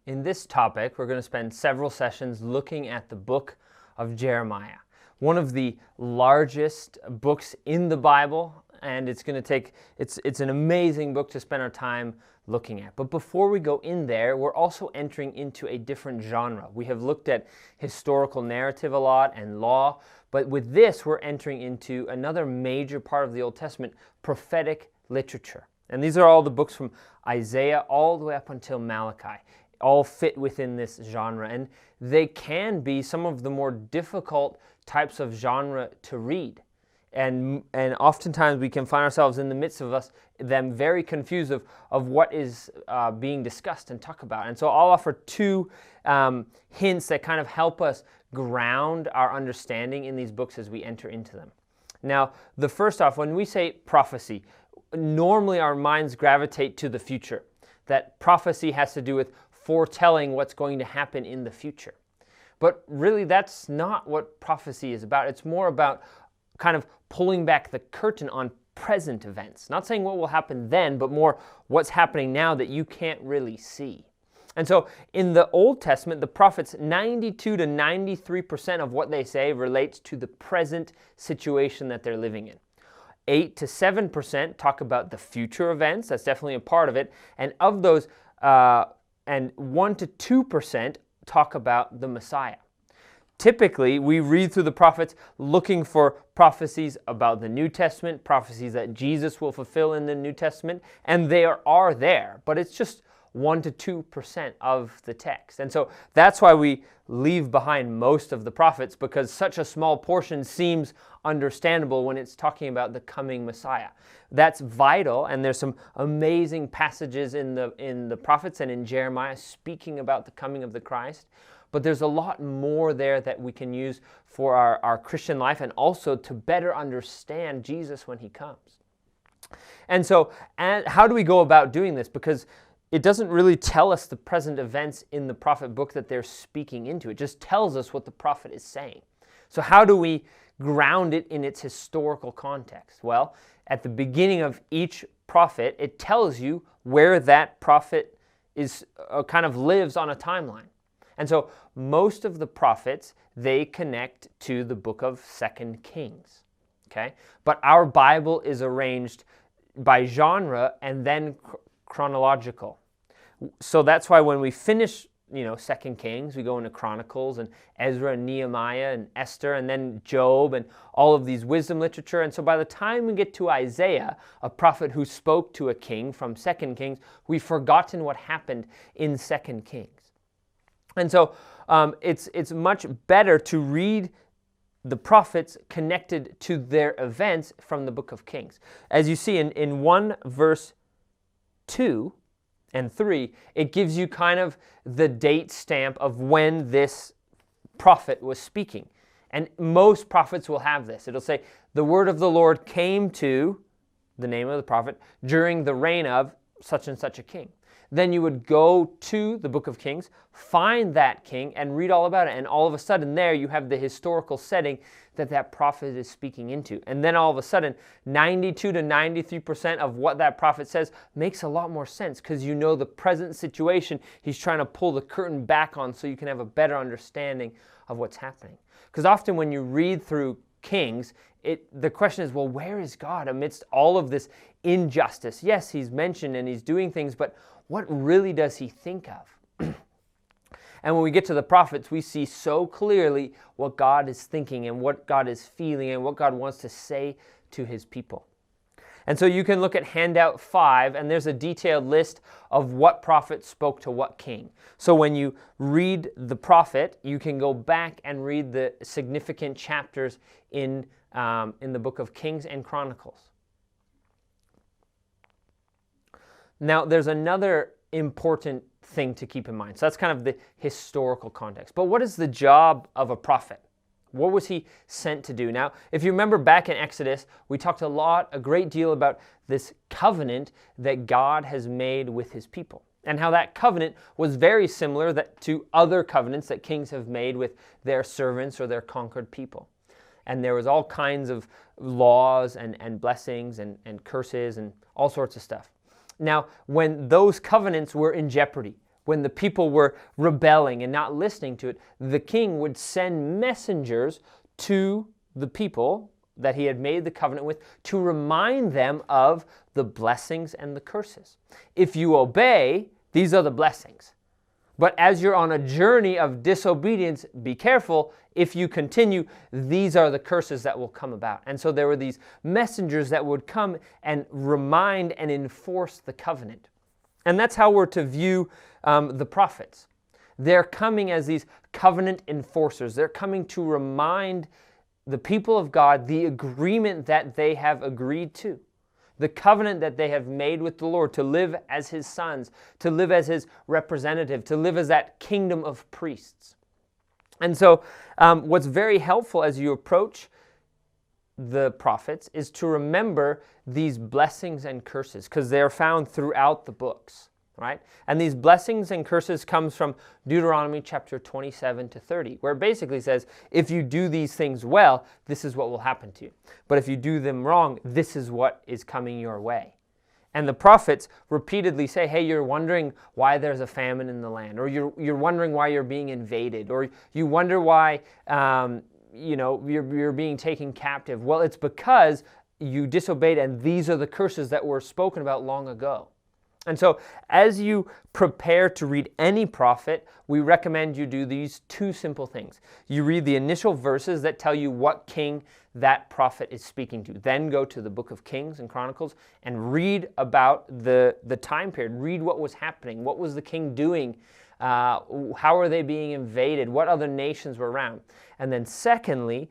In this topic, we're going to spend several sessions looking at the book of Jeremiah, one of the largest books in the Bible, and it's an amazing book to spend our time looking at. But before we go in there, we're also entering into a different genre. We have looked at historical narrative a lot and law, but with this, we're entering into another major part of the Old Testament, prophetic literature. And these are all the books from Isaiah all the way up until Malachi. All fit within this genre, and they can be some of the more difficult types of genre to read. And oftentimes we can find ourselves in the midst of them very confused of what is being discussed and talked about. And so I'll offer two hints that kind of help us ground our understanding in these books as we enter into them. Now, the first off, when we say prophecy, normally our minds gravitate to the future. That prophecy has to do with foretelling what's going to happen in the future. But really, that's not what prophecy is about. It's more about kind of pulling back the curtain on present events. Not saying what will happen then, but more what's happening now that you can't really see. And so in the Old Testament, the prophets, 92 to 93% of what they say relates to the present situation that they're living in. 8 to 7% talk about the future events. That's definitely a part of it. And of those, and 1 to 2% talk about the Messiah. Typically, we read through the prophets looking for prophecies about the New Testament, prophecies that Jesus will fulfill in the New Testament, and they are there, but it's just 1 to 2% of the text. And so that's why we leave behind most of the prophets, because such a small portion seems understandable when it's talking about the coming Messiah. That's vital, and there's some amazing passages in the prophets and in Jeremiah speaking about the coming of the Christ. But there's a lot more there that we can use for our Christian life and also to better understand Jesus when he comes. And so, how do we go about doing this? Because it doesn't really tell us the present events in the prophet book that they're speaking into. It just tells us what the prophet is saying. So how do we ground it in its historical context? Well, at the beginning of each prophet, it tells you where that prophet is kind of lives on a timeline. And so most of the prophets, they connect to the book of 2 Kings. Okay? But our Bible is arranged by genre and then chronological. So that's why when we finish, 2 Kings, we go into Chronicles and Ezra and Nehemiah and Esther and then Job and all of these wisdom literature. And so by the time we get to Isaiah, a prophet who spoke to a king from 2 Kings, we've forgotten what happened in 2 Kings. And so it's much better to read the prophets connected to their events from the book of Kings. As you see in 1 verse 2 and 3, it gives you kind of the date stamp of when this prophet was speaking. And most prophets will have this. It'll say, the word of the Lord came to the name of the prophet during the reign of such and such a king. Then you would go to the book of Kings, find that king, and read all about it. And all of a sudden there you have the historical setting that prophet is speaking into. And then all of a sudden, 92 to 93% of what that prophet says makes a lot more sense because you know the present situation he's trying to pull the curtain back on so you can have a better understanding of what's happening. Because often when you read through Kings, the question is, well, where is God amidst all of this injustice? Yes, he's mentioned and he's doing things, but what really does he think of? And when we get to the prophets, we see so clearly what God is thinking and what God is feeling and what God wants to say to his people. And so you can look at handout 5, and there's a detailed list of what prophet spoke to what king. So when you read the prophet, you can go back and read the significant chapters in the book of Kings and Chronicles. Now, there's another important thing to keep in mind. So that's kind of the historical context. But what is the job of a prophet? What was he sent to do? Now, if you remember back in Exodus, we talked a great deal about this covenant that God has made with his people, and how that covenant was very similar to other covenants that kings have made with their servants or their conquered people. And there was all kinds of laws and blessings and curses and all sorts of stuff. Now, when those covenants were in jeopardy, when the people were rebelling and not listening to it, the king would send messengers to the people that he had made the covenant with to remind them of the blessings and the curses. If you obey, these are the blessings. But as you're on a journey of disobedience, be careful. If you continue, these are the curses that will come about. And so there were these messengers that would come and remind and enforce the covenant. And that's how we're to view the prophets. They're coming as these covenant enforcers. They're coming to remind the people of God the agreement that they have agreed to, the covenant that they have made with the Lord to live as His sons, to live as His representative, to live as that kingdom of priests. And so what's very helpful as you approach the prophets is to remember these blessings and curses, because they are found throughout the books, right? And these blessings and curses comes from Deuteronomy chapter 27 to 30, where it basically says, if you do these things well, this is what will happen to you. But if you do them wrong, this is what is coming your way. And the prophets repeatedly say, hey, you're wondering why there's a famine in the land, or you're wondering why you're being invaded, or you wonder why you're being taken captive. Well, it's because you disobeyed, and these are the curses that were spoken about long ago. And so as you prepare to read any prophet, we recommend you do these two simple things. You read the initial verses that tell you what king that prophet is speaking to. Then go to the book of Kings and Chronicles and read about the time period. Read what was happening. What was the king doing? How are they being invaded? What other nations were around? And then secondly,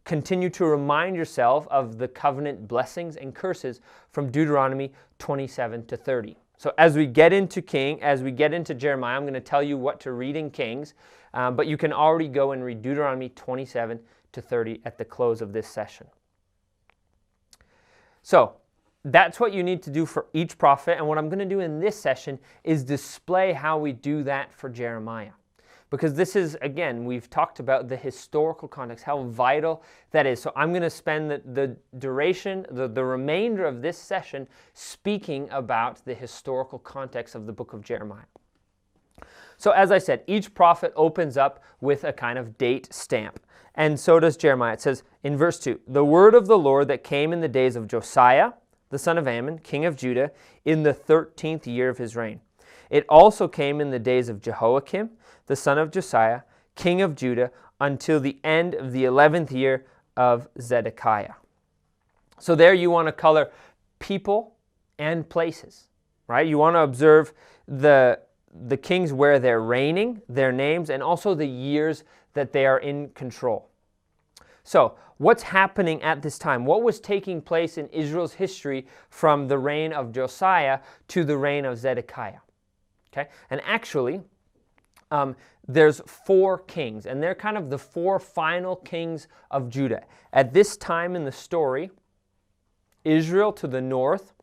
continue to remind yourself of the covenant blessings and curses from Deuteronomy 27 to 30. So as we get into Jeremiah, I'm going to tell you what to read in Kings, but you can already go and read Deuteronomy 27 to 30 at the close of this session. So that's what you need to do for each prophet, and what I'm going to do in this session is display how we do that for Jeremiah. Because this is, again, we've talked about the historical context, how vital that is. So I'm going to spend the duration, the remainder of this session speaking about the historical context of the book of Jeremiah. So as I said, each prophet opens up with a kind of date stamp. And so does Jeremiah. It says in verse 2, the word of the Lord that came in the days of Josiah, the son of Ammon, king of Judah, in the 13th year of his reign. It also came in the days of Jehoiakim, the son of Josiah, king of Judah, until the end of the 11th year of Zedekiah. So there you want to color people and places, right? You want to observe the kings where they're reigning, their names, and also the years that they are in control. So what's happening at this time? What was taking place in Israel's history from the reign of Josiah to the reign of Zedekiah? Okay, and actually, there's 4 kings, and they're kind of the 4 final kings of Judah. At this time in the story, Israel to the north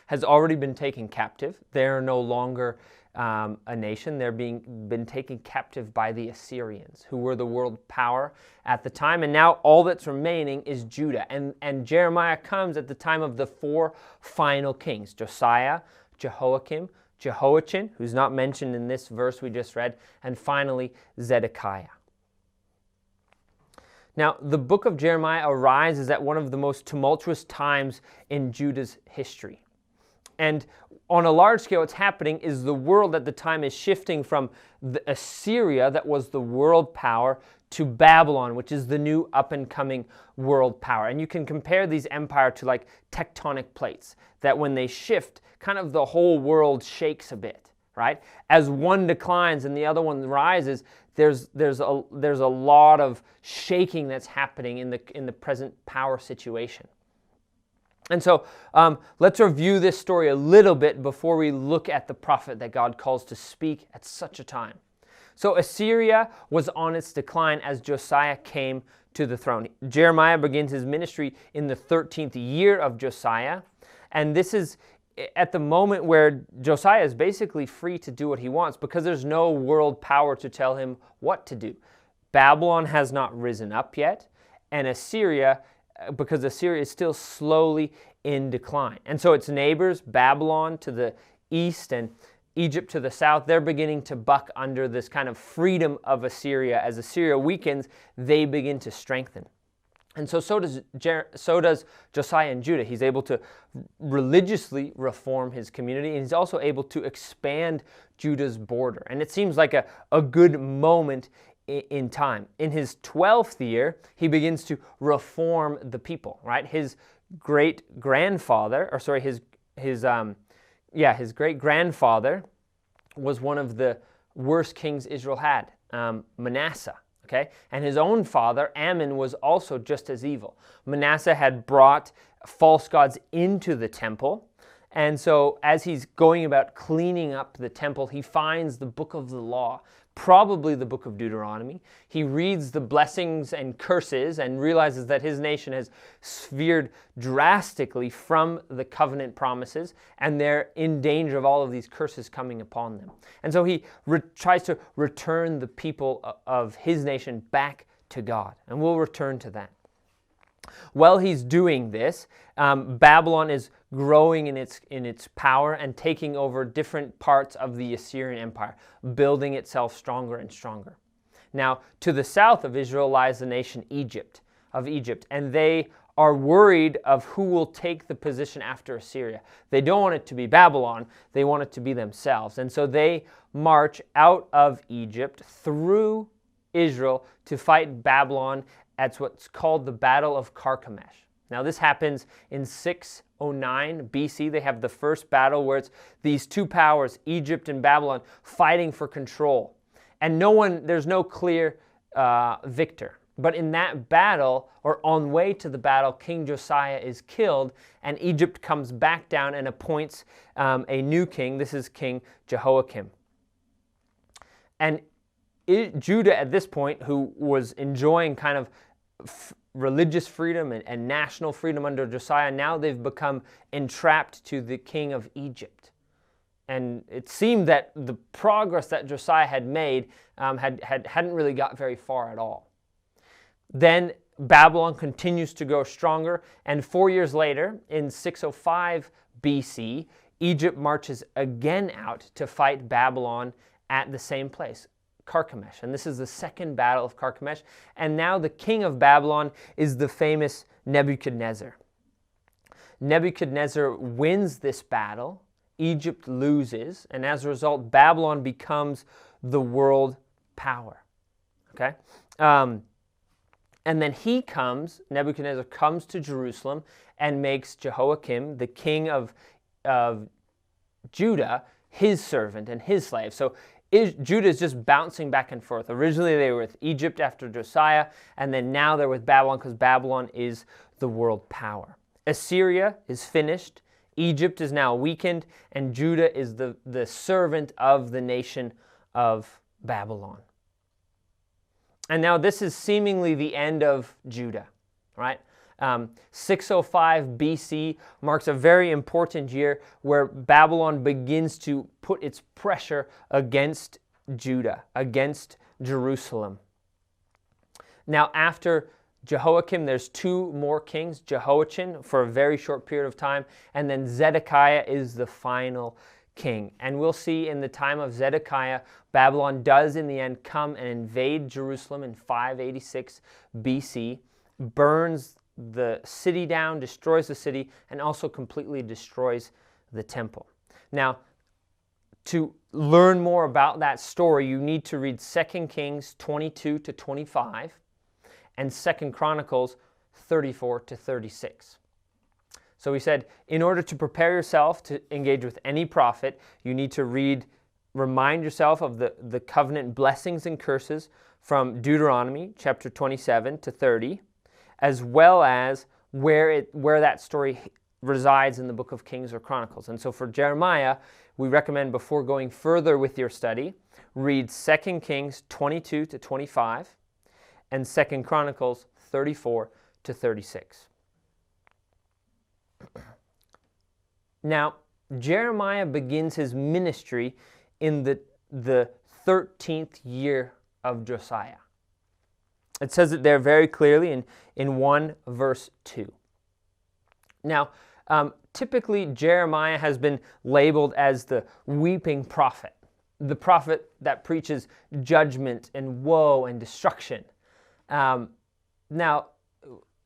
has already been taken captive. They are no longer a nation. They're been taken captive by the Assyrians, who were the world power at the time. And now all that's remaining is Judah. And Jeremiah comes at the time of the 4 final kings, Josiah, Jehoiakim, Jehoiachin, who's not mentioned in this verse we just read, and finally Zedekiah. Now, the book of Jeremiah arises at one of the most tumultuous times in Judah's history. And on a large scale, what's happening is the world at the time is shifting from Assyria, that was the world power, to Babylon, which is the new up-and-coming world power. And you can compare these empires to like tectonic plates, that when they shift, kind of the whole world shakes a bit, right? As one declines and the other one rises, there's a lot of shaking that's happening in the present power situation. And so let's review this story a little bit before we look at the prophet that God calls to speak at such a time. So Assyria was on its decline as Josiah came to the throne. Jeremiah begins his ministry in the 13th year of Josiah, and this is at the moment where Josiah is basically free to do what he wants because there's no world power to tell him what to do. Babylon has not risen up yet, and Assyria, because Assyria is still slowly in decline. And so its neighbors, Babylon to the east and Egypt to the south, they're beginning to buck under this kind of freedom of Assyria. As Assyria weakens, they begin to strengthen. And so does Josiah in Judah. He's able to religiously reform his community, and he's also able to expand Judah's border. And it seems like a good moment in time. In his 12th year, he begins to reform the people, right? His great-grandfather, his great-grandfather was one of the worst kings Israel had, Manasseh. Okay? And his own father, Ammon, was also just as evil. Manasseh had brought false gods into the temple. And so as he's going about cleaning up the temple, he finds the book of the law, probably the book of Deuteronomy. He reads the blessings and curses and realizes that his nation has veered drastically from the covenant promises, and they're in danger of all of these curses coming upon them. And so he tries to return the people of his nation back to God. And we'll return to that. While he's doing this, Babylon is growing in its power and taking over different parts of the Assyrian Empire, building itself stronger and stronger. Now, to the south of Israel lies the nation Egypt, and they are worried of who will take the position after Assyria. They don't want it to be Babylon, they want it to be themselves. And so they march out of Egypt through Israel to fight Babylon at what's called the Battle of Carchemish. Now this happens in 609 BC. They have the first battle where it's these two powers, Egypt and Babylon, fighting for control. And there's no clear victor. But in that battle, or on way to the battle, King Josiah is killed, and Egypt comes back down and appoints a new king. This is King Jehoiakim. And Judah at this point, who was enjoying kind of religious freedom and national freedom under Josiah, now they've become entrapped to the king of Egypt. And it seemed that the progress that Josiah had made hadn't really got very far at all. Then Babylon continues to grow stronger, and 4 years later, in 605 BC, Egypt marches again out to fight Babylon at the same place, Carchemish. And this is the second battle of Carchemish. And now the king of Babylon is the famous Nebuchadnezzar. Nebuchadnezzar wins this battle, Egypt loses, and as a result, Babylon becomes the world power. Okay? And then Nebuchadnezzar comes to Jerusalem and makes Jehoiakim, the king of Judah, his servant and his slave. So Judah is just bouncing back and forth. Originally they were with Egypt after Josiah, and then now they're with Babylon because Babylon is the world power. Assyria is finished, Egypt is now weakened, and Judah is the servant of the nation of Babylon. And now this is seemingly the end of Judah, right? 605 BC marks a very important year where Babylon begins to put its pressure against Judah, against Jerusalem. Now after Jehoiakim, there's two more kings, Jehoiachin for a very short period of time, and then Zedekiah is the final king. And we'll see in the time of Zedekiah, Babylon does in the end come and invade Jerusalem in 586 BC, burns the city down, destroys the city, and also completely destroys the temple. Now, to learn more about that story, you need to read 2 Kings 22 to 25 and 2 Chronicles 34 to 36. So we said, in order to prepare yourself to engage with any prophet, you need to remind yourself of the covenant blessings and curses from Deuteronomy chapter 27 to 30, as well as where that story resides in the book of Kings or Chronicles. And so for Jeremiah, we recommend before going further with your study, read 2 Kings 22 to 25 and 2 Chronicles 34 to 36. Now, Jeremiah begins his ministry in the 13th year of Josiah. It says it there very clearly in 1 verse 2. Now, Typically, Jeremiah has been labeled as the weeping prophet, the prophet that preaches judgment and woe and destruction. Now,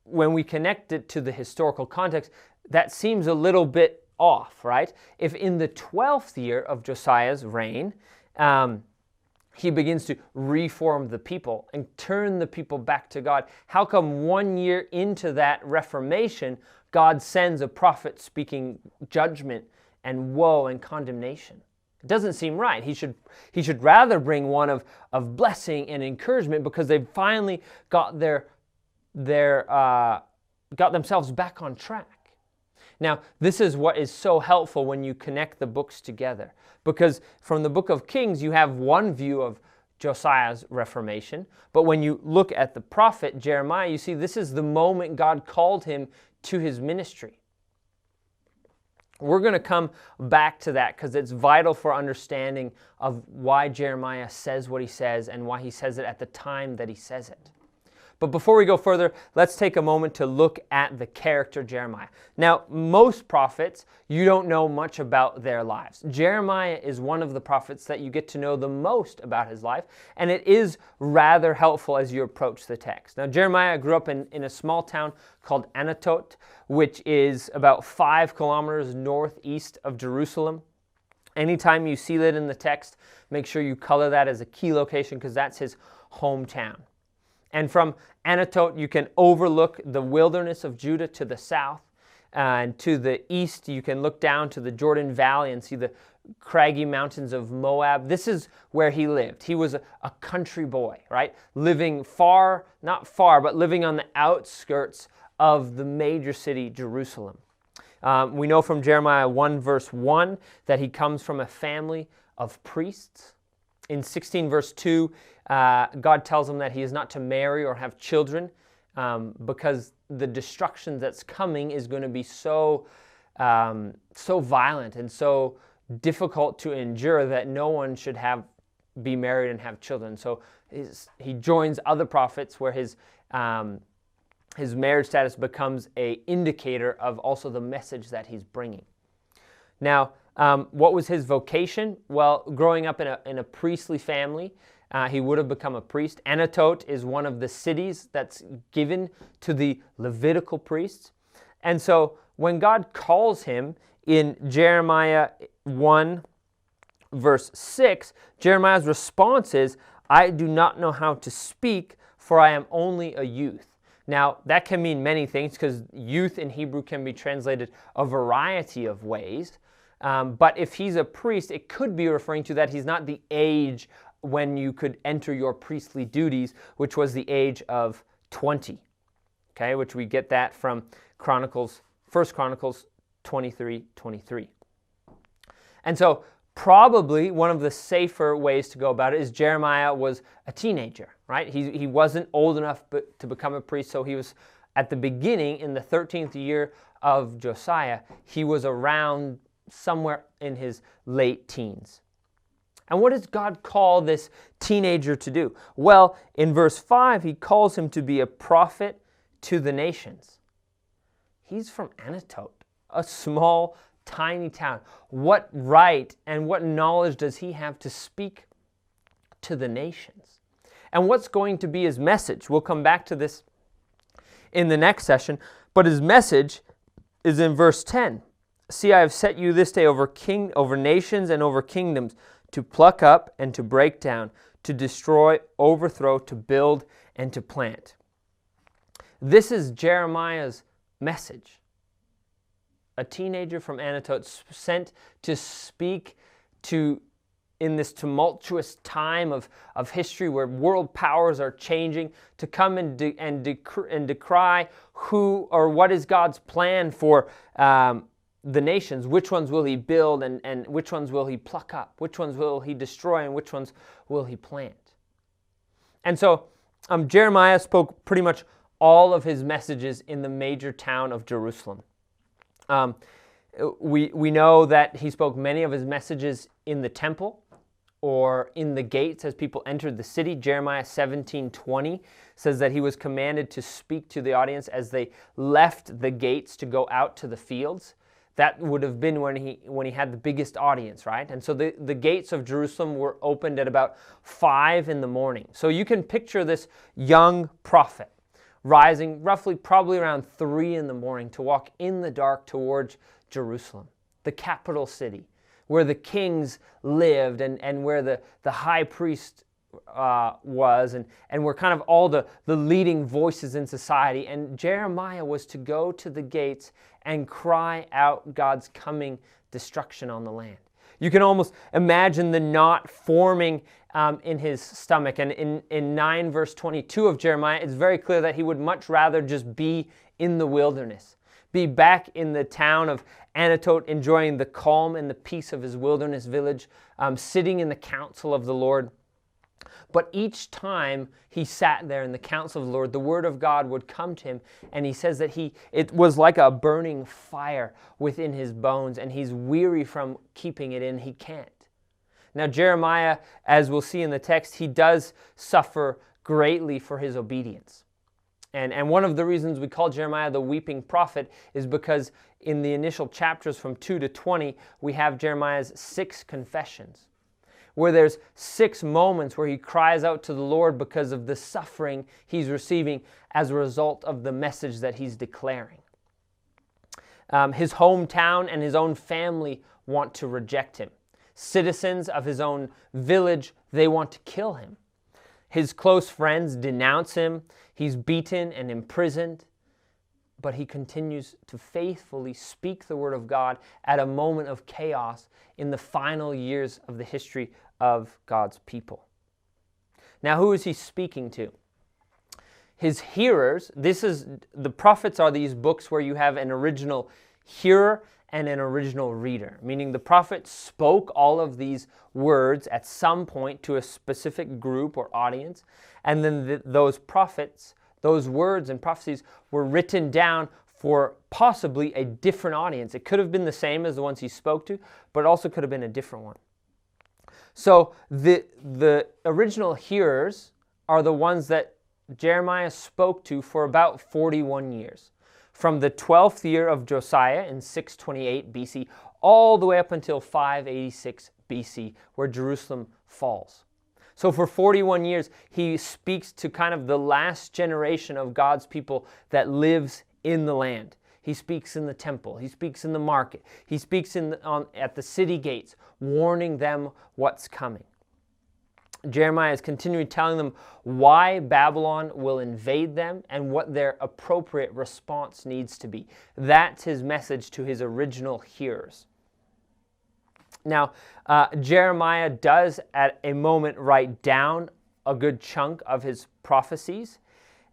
when we connect it to the historical context, that seems a little bit off, right? If in the 12th year of Josiah's reign, he begins to reform the people and turn the people back to God, how come 1 year into that reformation, God sends a prophet speaking judgment and woe and condemnation? It doesn't seem right. He should rather bring one of blessing and encouragement, because they've finally got got themselves back on track. Now, this is what is so helpful when you connect the books together, because from the book of Kings, you have one view of Josiah's reformation, but when you look at the prophet Jeremiah, you see this is the moment God called him to his ministry. We're going to come back to that because it's vital for understanding of why Jeremiah says what he says and why he says it at the time that he says it. But before we go further, let's take a moment to look at the character Jeremiah. Now, most prophets, you don't know much about their lives. Jeremiah is one of the prophets that you get to know the most about his life, and it is rather helpful as you approach the text. Now, Jeremiah grew up in a small town called Anatot, which is about 5 kilometers northeast of Jerusalem. Anytime you see that in the text, make sure you color that as a key location, because that's his hometown. And from Anatot, you can overlook the wilderness of Judah to the south. And to the east, you can look down to the Jordan Valley and see the craggy mountains of Moab. This is where he lived. He was a country boy, right? Living far, not far, but living on the outskirts of the major city, Jerusalem. We know from Jeremiah 1 verse 1 that he comes from a family of priests. In 16 verse 2, God tells him that he is not to marry or have children because the destruction that's coming is going to be so violent and so difficult to endure that no one should be married and have children. So he joins other prophets where his marriage status becomes an indicator of also the message that he's bringing. Now, what was his vocation? Well, growing up in a priestly family, he would have become a priest. Anatot is one of the cities that's given to the Levitical priests. And so when God calls him in Jeremiah 1 verse 6, Jeremiah's response is, "I do not know how to speak, for I am only a youth." Now, that can mean many things, because youth in Hebrew can be translated a variety of ways. But if he's a priest, it could be referring to that he's not the age when you could enter your priestly duties, which was the age of 20. Okay, which we get that from 1 Chronicles 23:23. And so probably one of the safer ways to go about it is Jeremiah was a teenager, right? He wasn't old enough to become a priest, so he was at the beginning, in the 13th year of Josiah, he was around somewhere in his late teens. And what does God call this teenager to do? Well, in verse 5, he calls him to be a prophet to the nations. He's from Anatot, a small, tiny town. What right and what knowledge does he have to speak to the nations? And what's going to be his message? We'll come back to this in the next session, but his message is in verse 10. "See, I have set you this day over nations and over kingdoms, to pluck up and to break down, to destroy, overthrow, to build, and to plant." This is Jeremiah's message. A teenager from Anatot sent to speak to, in this tumultuous time of history where world powers are changing, to come and decry who or what is God's plan for the nations. Which ones will he build and which ones will he pluck up? Which ones will he destroy and which ones will he plant? And so Jeremiah spoke pretty much all of his messages in the major town of Jerusalem. We know that he spoke many of his messages in the temple, or in the gates as people entered the city. Jeremiah 17:20 says that he was commanded to speak to the audience as they left the gates to go out to the fields. That would have been when he had the biggest audience, right? And so the gates of Jerusalem were opened at about 5 in the morning. So you can picture this young prophet rising roughly probably around 3 in the morning to walk in the dark towards Jerusalem, the capital city, where the kings lived and where the high priest was, and were kind of all the leading voices in society. And Jeremiah was to go to the gates and cry out God's coming destruction on the land. You can almost imagine the knot forming in his stomach. And in 9 verse 22 of Jeremiah, it's very clear that he would much rather just be in the wilderness, be back in the town of Anatote, enjoying the calm and the peace of his wilderness village, sitting in the counsel of the Lord. But each time he sat there in the counsel of the Lord, the word of God would come to him, and he says that it was like a burning fire within his bones, and he's weary from keeping it in. He can't. Now Jeremiah, as we'll see in the text, he does suffer greatly for his obedience. And one of the reasons we call Jeremiah the weeping prophet is because in the initial chapters from 2 to 20, we have Jeremiah's 6 confessions, where there's 6 moments where he cries out to the Lord because of the suffering he's receiving as a result of the message that he's declaring. His hometown and his own family want to reject him. Citizens of his own village, they want to kill him. His close friends denounce him. He's beaten and imprisoned, but he continues to faithfully speak the word of God at a moment of chaos in the final years of the history of God's people. Now, who is he speaking to? His hearers. The prophets are these books where you have an original hearer and an original reader, meaning the prophet spoke all of these words at some point to a specific group or audience, and then those prophets, those words and prophecies were written down for possibly a different audience. It could have been the same as the ones he spoke to, but it also could have been a different one. So the original hearers are the ones that Jeremiah spoke to for about 41 years. From the 12th year of Josiah in 628 BC all the way up until 586 BC, where Jerusalem falls. So for 41 years, he speaks to kind of the last generation of God's people that lives in the land. He speaks in the temple. He speaks in the market. He speaks at the city gates, warning them what's coming. Jeremiah is continuing telling them why Babylon will invade them and what their appropriate response needs to be. That's his message to his original hearers. Now, Jeremiah does at a moment write down a good chunk of his prophecies,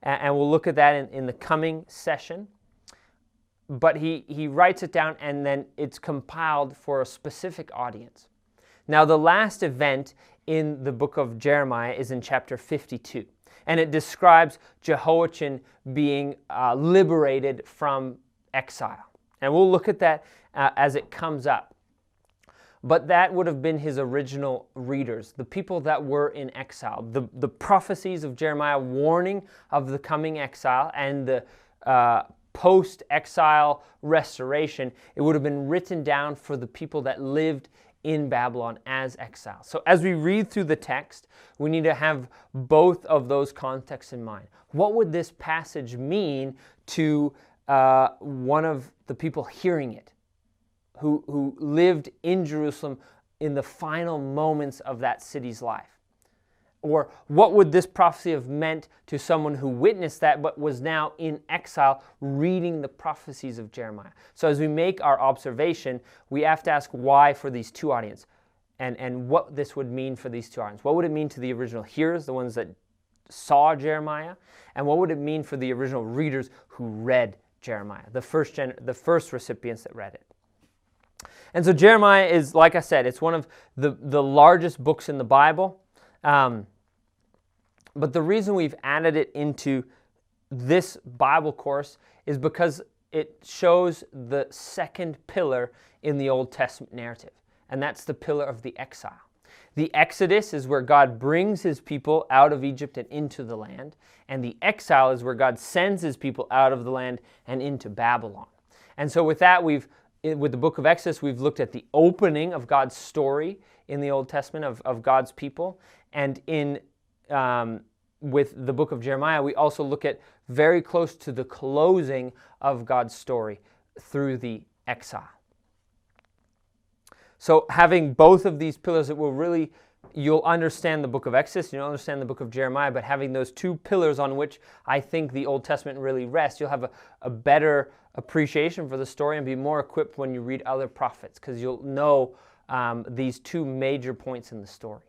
and we'll look at that in the coming session. But he writes it down, and then it's compiled for a specific audience. Now, the last event in the book of Jeremiah is in chapter 52, and it describes Jehoiachin being liberated from exile. And we'll look at that as it comes up. But that would have been his original readers, the people that were in exile. The prophecies of Jeremiah warning of the coming exile and the post-exile restoration, it would have been written down for the people that lived in Babylon as exiles. So as we read through the text, we need to have both of those contexts in mind. What would this passage mean to one of the people hearing it, who lived in Jerusalem in the final moments of that city's life? Or what would this prophecy have meant to someone who witnessed that but was now in exile reading the prophecies of Jeremiah? So as we make our observation, we have to ask why for these two audiences and what this would mean for these two audiences. What would it mean to the original hearers, the ones that saw Jeremiah? And what would it mean for the original readers who read Jeremiah, the first recipients that read it? And so Jeremiah is, like I said, it's one of the largest books in the Bible. But the reason we've added it into this Bible course is because it shows the second pillar in the Old Testament narrative, and that's the pillar of the exile. The Exodus is where God brings his people out of Egypt and into the land. And the exile is where God sends his people out of the land and into Babylon. And so with that, with the book of Exodus, we've looked at the opening of God's story in the Old Testament of God's people. And with the book of Jeremiah, we also look at very close to the closing of God's story through the exile. So having both of these pillars, you'll understand the book of Exodus, you'll understand the book of Jeremiah, but having those two pillars on which I think the Old Testament really rests, you'll have a better appreciation for the story and be more equipped when you read other prophets, because you'll know these two major points in the story.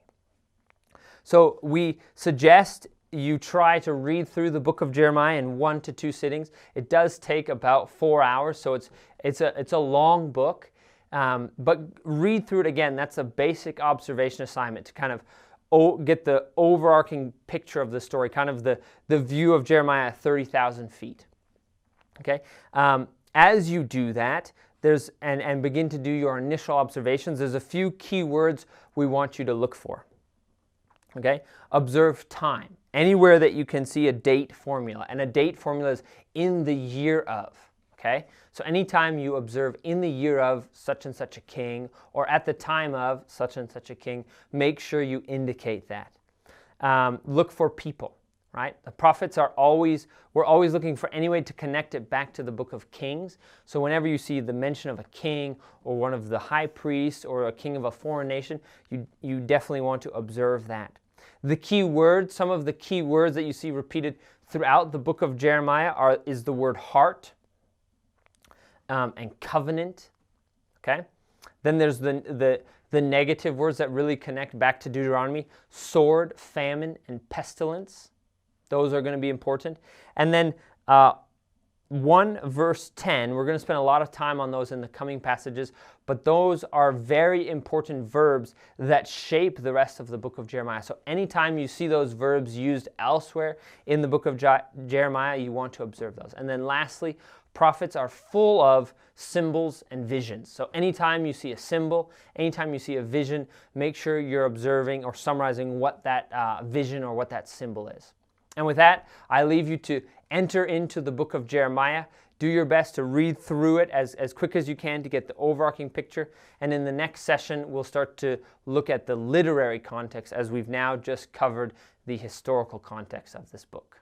So we suggest you try to read through the book of Jeremiah in 1 to 2 sittings. It does take about 4 hours, so it's a long book. But read through it again. That's a basic observation assignment to kind of get the overarching picture of the story, kind of the view of Jeremiah at 30,000 feet. Okay? As you do that, and begin to do your initial observations, there's a few key words we want you to look for. Okay? Observe time. Anywhere that you can see a date formula, and a date formula is in the year of. Okay? So anytime you observe in the year of such and such a king, or at the time of such and such a king, make sure you indicate that. Look for people, right? The prophets we're always looking for any way to connect it back to the book of Kings. So whenever you see the mention of a king, or one of the high priests, or a king of a foreign nation, you definitely want to observe that. The key words, some of the key words that you see repeated throughout the book of Jeremiah is the word heart, and covenant. Okay? Then there's the negative words that really connect back to Deuteronomy: sword, famine, and pestilence. Those are going to be important. And then 1 verse 10, we're going to spend a lot of time on those in the coming passages, but those are very important verbs that shape the rest of the book of Jeremiah. So anytime you see those verbs used elsewhere in the book of Jeremiah, you want to observe those. And then lastly, prophets are full of symbols and visions. So anytime you see a symbol, anytime you see a vision, make sure you're observing or summarizing what that vision or what that symbol is. And with that, I leave you to enter into the book of Jeremiah. Do your best to read through it as quick as you can to get the overarching picture. And in the next session, we'll start to look at the literary context, as we've now just covered the historical context of this book.